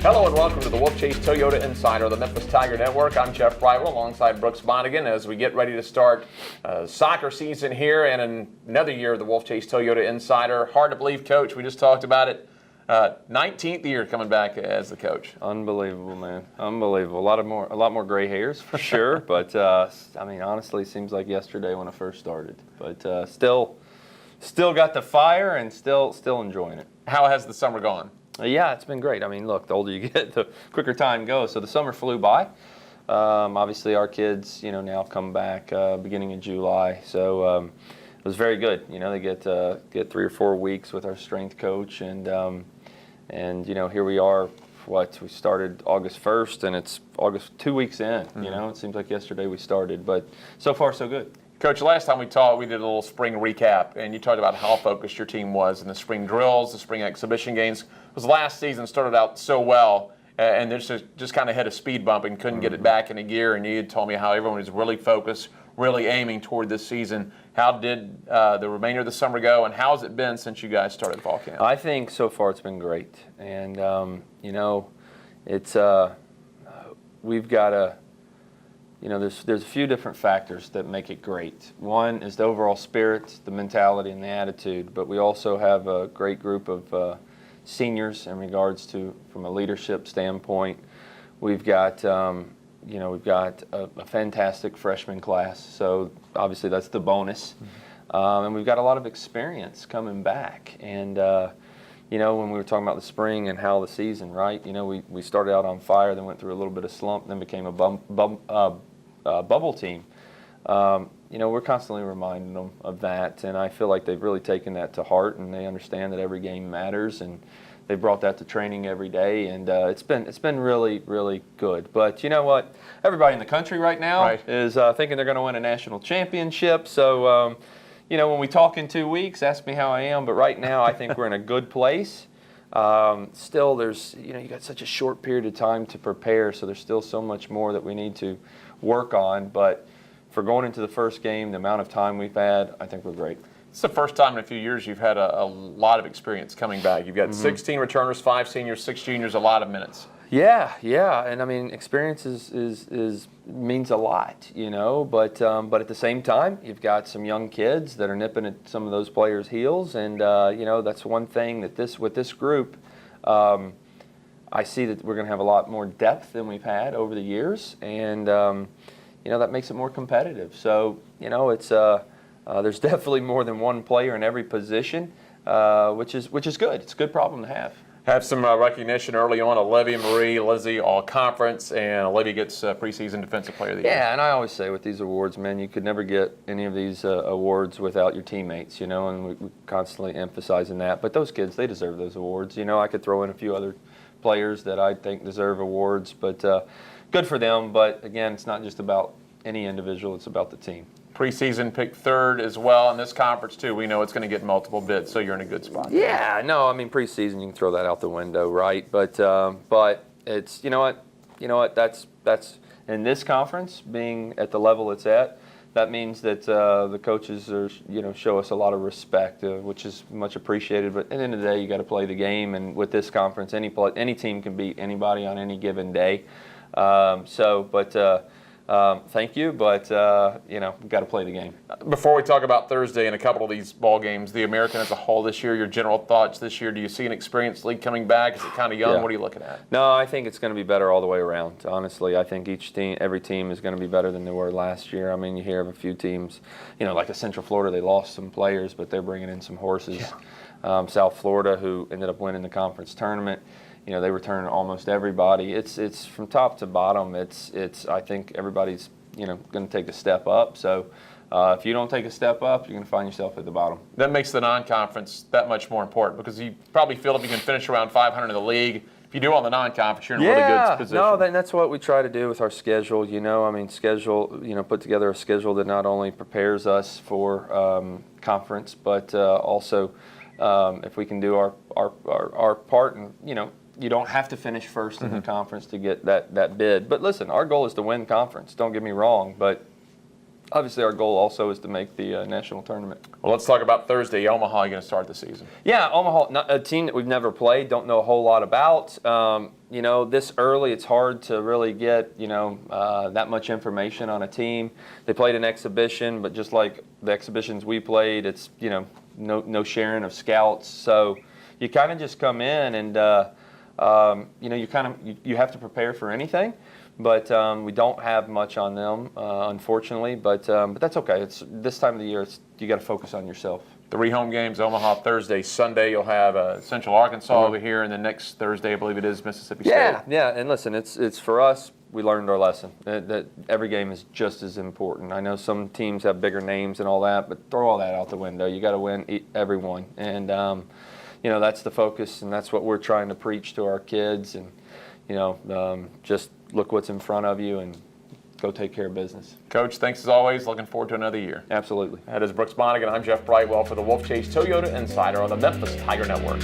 Hello and welcome to the Wolfchase Toyota Insider, the Memphis Tiger Network. I'm Jeff Bridwell alongside Brooks Monaghan as we get ready to start soccer season here and another year of the Wolfchase Toyota Insider. Hard to believe, Coach. We just talked about it. 19th year coming back as the coach. Unbelievable, man. Unbelievable. A lot more gray hairs for sure. But I mean, honestly, it seems like yesterday when I first started. But still got the fire and still enjoying it. How has the summer gone? Yeah, it's been great. I mean, look, the older you get, the quicker time goes. So the summer flew by. Obviously, our kids, now come back beginning of July. So it was very good. They get 3 or 4 weeks with our strength coach, and here we are. We started August 1st, and it's August 2 weeks in. Mm-hmm. It seems like yesterday we started, but so far so good. Coach, last time we talked, we did a little spring recap, and you talked about how focused your team was in the spring drills, the spring exhibition games. Because last season started out so well, and there's just kind of hit a speed bump and couldn't get it back into gear. And you had told me how everyone was really focused, really aiming toward this season. How did the remainder of the summer go, and how has it been since you guys started fall camp? I think so far it's been great, and it's we've got a. There's a few different factors that make it great. One is the overall spirit, the mentality, and the attitude. But we also have a great group of seniors in regards to, from a leadership standpoint. We've got, a fantastic freshman class. So obviously that's the bonus. Mm-hmm. And we've got a lot of experience coming back. And when we were talking about the spring and how the season, right? We started out on fire, then went through a little bit of slump, then became a bubble team. We're constantly reminding them of that, and I feel like they've really taken that to heart, and they understand that every game matters, and they brought that to training every day, and it's been really, really good. But you know what? Everybody in the country right now is thinking they're going to win a national championship. So, when we talk in 2 weeks, ask me how I am. But right now, I think we're in a good place. Still, there's you got such a short period of time to prepare, so there's still so much more that we need to work on. But for going into the first game, the amount of time we've had, I think we're great. It's the first time in a few years you've had a lot of experience coming back. You've got 16 returners, 5 seniors, 6 juniors, a lot of minutes. Yeah, and I mean, experience is means a lot, But at the same time, you've got some young kids that are nipping at some of those players' heels, and that's one thing that with this group, I see that we're going to have a lot more depth than we've had over the years, and that makes it more competitive. So it's there's definitely more than one player in every position, which is good. It's a good problem to have. Have some recognition early on. Olivia Marie, Lizzie, all conference, and Olivia gets preseason defensive player of the year. Yeah, and I always say with these awards, man, you could never get any of these awards without your teammates, and we constantly emphasizing that. But those kids, they deserve those awards. I could throw in a few other players that I think deserve awards, but good for them. But again, it's not just about any individual, it's about the team. Preseason picked third as well in this conference too. We know it's going to get multiple bids, so you're in a good spot. Yeah, no, I mean preseason you can throw that out the window, right? But it's that's in this conference being at the level it's at. That means that the coaches are show us a lot of respect, which is much appreciated. But at the end of the day, you got to play the game, and with this conference, any team can beat anybody on any given day. Thank you, but we've got to play the game. Before we talk about Thursday and a couple of these ball games, the American as a whole this year, your general thoughts this year, do you see an experienced league coming back? Is it kind of young? Yeah. What are you looking at? No, I think it's going to be better all the way around. Honestly, I think every team is going to be better than they were last year. I mean, you hear of a few teams, like the Central Florida, they lost some players, but they're bringing in some horses. Yeah. South Florida, who ended up winning the conference tournament. They return almost everybody. It's from top to bottom. I think everybody's going to take a step up. So if you don't take a step up, you're going to find yourself at the bottom. That makes the non-conference that much more important because you probably feel if you can finish around 500 in the league, if you do on the non-conference, you're in a really good position. No, that's what we try to do with our schedule. Put together a schedule that not only prepares us for conference, but also if we can do our part and you don't have to finish first in the conference to get that bid. But listen, our goal is to win conference. Don't get me wrong, but obviously our goal also is to make the national tournament. Well, let's talk about Thursday. Omaha, you're going to start the season. Yeah, Omaha, not a team that we've never played, don't know a whole lot about. This early, it's hard to really get, that much information on a team. They played an exhibition, but just like the exhibitions we played, it's, no sharing of scouts. So you kind of just come in and, you have to prepare for anything. But we don't have much on them, unfortunately. But that's okay. It's this time of the year. You got to focus on yourself. 3 home games: Omaha Thursday, Sunday. You'll have Central Arkansas over here, and then next Thursday, I believe it is Mississippi State. Yeah. And listen, it's for us. We learned our lesson. That every game is just as important. I know some teams have bigger names and all that, but throw all that out the window. You got to win every one, and that's the focus, and that's what we're trying to preach to our kids. And just look what's in front of you and go take care of business. Coach, thanks as always. Looking forward to another year. Absolutely. That is Brooks Monaghan. I'm Jeff Brightwell for the Wolfchase Toyota Insider on the Memphis Tiger Network.